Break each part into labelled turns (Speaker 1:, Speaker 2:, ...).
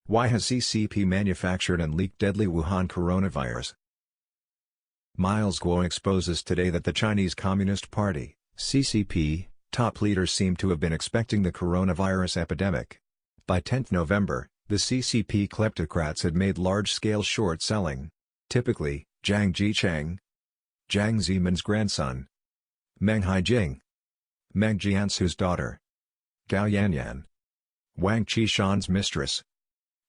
Speaker 1: Why has CCP manufactured and leaked deadly Wuhan coronavirus? Miles Guo exposes today that the Chinese Communist Party, CCP, top leaders seem to have been expecting the coronavirus epidemic. By 10 November, the CCP kleptocrats had made large-scale short selling. Typically, Jiang Jicheng, Jiang Zemin's grandson, Meng Haijing, Meng Jiansu's daughter, Gao Yanyan, Wang Qishan's mistress,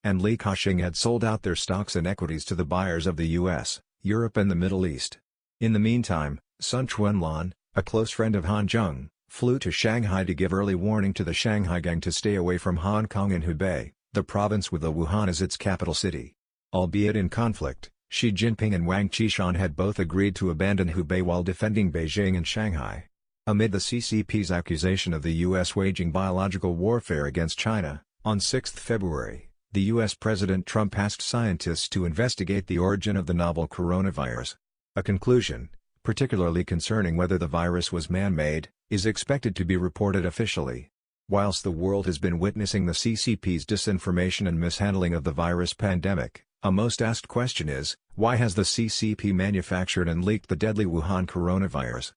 Speaker 1: and Li Ka-shing had sold out their stocks and equities to the buyers of the US, Europe and the Middle East. In the meantime, Sun Quanlan, a close friend of Han Zheng, flew to Shanghai to give early warning to the Shanghai gang to stay away from Hong Kong and Hubei, the province with the Wuhan as its capital city. Albeit in conflict, Xi Jinping and Wang Qishan had both agreed to abandon Hubei while defending Beijing and Shanghai. Amid the CCP's accusation of the U.S. waging biological warfare against China, on 6 February, the U.S. President Trump asked scientists to investigate the origin of the novel coronavirus. A conclusion, particularly concerning whether the virus was man-made, is expected to be reported officially. Whilst the world has been witnessing the CCP's disinformation and mishandling of the virus pandemic, a most asked question is, why has the CCP manufactured and leaked the deadly Wuhan coronavirus?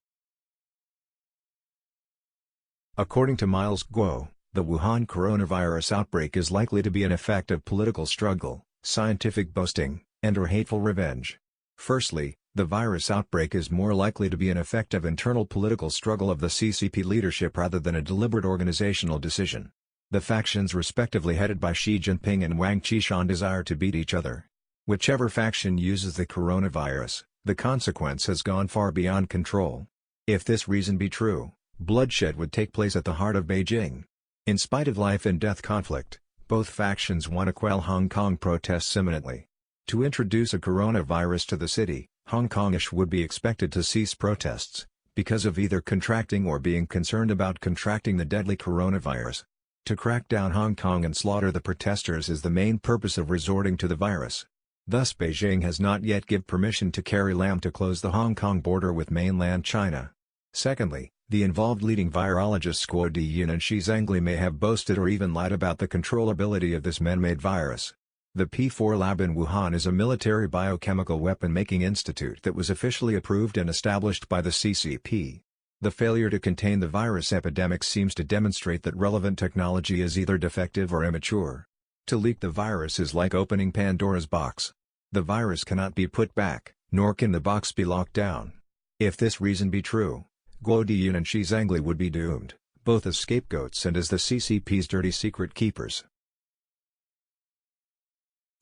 Speaker 1: According to Miles Guo, the Wuhan coronavirus outbreak is likely to be an effect of political struggle, scientific boasting, and/or hateful revenge. Firstly, the virus outbreak is more likely to be an effect of internal political struggle of the CCP leadership rather than a deliberate organizational decision. The factions respectively headed by Xi Jinping and Wang Qishan desire to beat each other. Whichever faction uses the coronavirus, the consequence has gone far beyond control. If this reason be true, bloodshed would take place at the heart of Beijing. In spite of life-and-death conflict, both factions want to quell Hong Kong protests imminently. To introduce a coronavirus to the city, Hong Kongish would be expected to cease protests, because of either contracting or being concerned about contracting the deadly coronavirus. To crack down Hong Kong and slaughter the protesters is the main purpose of resorting to the virus. Thus Beijing has not yet given permission to Carrie Lam to close the Hong Kong border with mainland China. Secondly, the involved leading virologists Guo Diyun and Shi Zhengli may have boasted or even lied about the controllability of this man-made virus. The P4 lab in Wuhan is a military biochemical weapon-making institute that was officially approved and established by the CCP. The failure to contain the virus epidemic seems to demonstrate that relevant technology is either defective or immature. To leak the virus is like opening Pandora's box. The virus cannot be put back, nor can the box be locked down. If this reason be true, Guo Diyun and Shi Zhengli would be doomed, both as scapegoats and as the CCP's dirty secret keepers.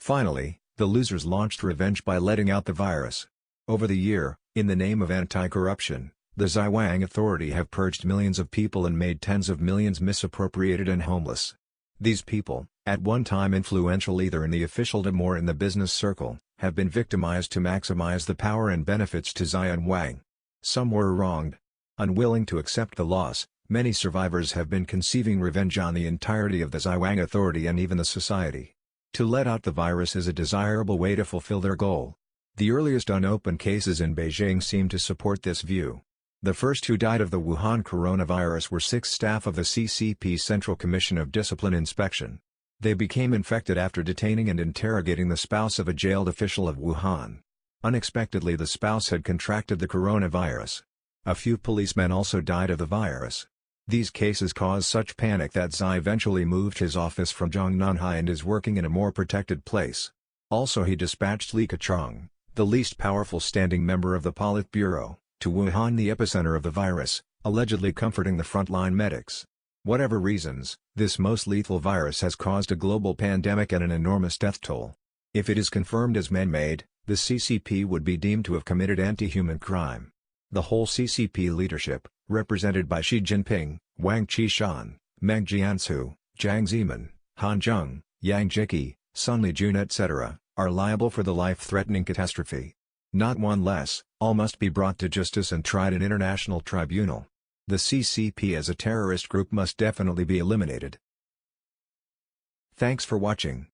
Speaker 1: Finally, the losers launched revenge by letting out the virus. Over the year, in the name of anti-corruption, the Zaiwang Authority have purged millions of people and made tens of millions misappropriated and homeless. These people, at one time influential either in the officialdom or in the business circle, have been victimized to maximize the power and benefits to Zai and Wang. Some were wronged. Unwilling to accept the loss, many survivors have been conceiving revenge on the entirety of the Zaiwang Authority and even the society. To let out the virus is a desirable way to fulfill their goal. The earliest unopened cases in Beijing seem to support this view. The first who died of the Wuhan coronavirus were 6 staff of the CCP Central Commission of Discipline Inspection. They became infected after detaining and interrogating the spouse of a jailed official of Wuhan. Unexpectedly, the spouse had contracted the coronavirus. A few policemen also died of the virus. These cases caused such panic that Zai eventually moved his office from Zhongnanhai and is working in a more protected place. Also, he dispatched Li Keqiang, the least powerful standing member of the Politburo, to Wuhan, the epicenter of the virus, allegedly comforting the frontline medics. Whatever reasons, this most lethal virus has caused a global pandemic and an enormous death toll. If it is confirmed as man-made, the CCP would be deemed to have committed anti-human crime. The whole CCP leadership, represented by Xi Jinping, Wang Qishan, Meng Jiansu, Jiang Zemin, Han Zheng, Yang Jike, Sun Lijun etc., are liable for the life-threatening catastrophe. Not one less, all must be brought to justice and tried in international tribunal. The CCP as a terrorist group must definitely be eliminated. Thanks for watching.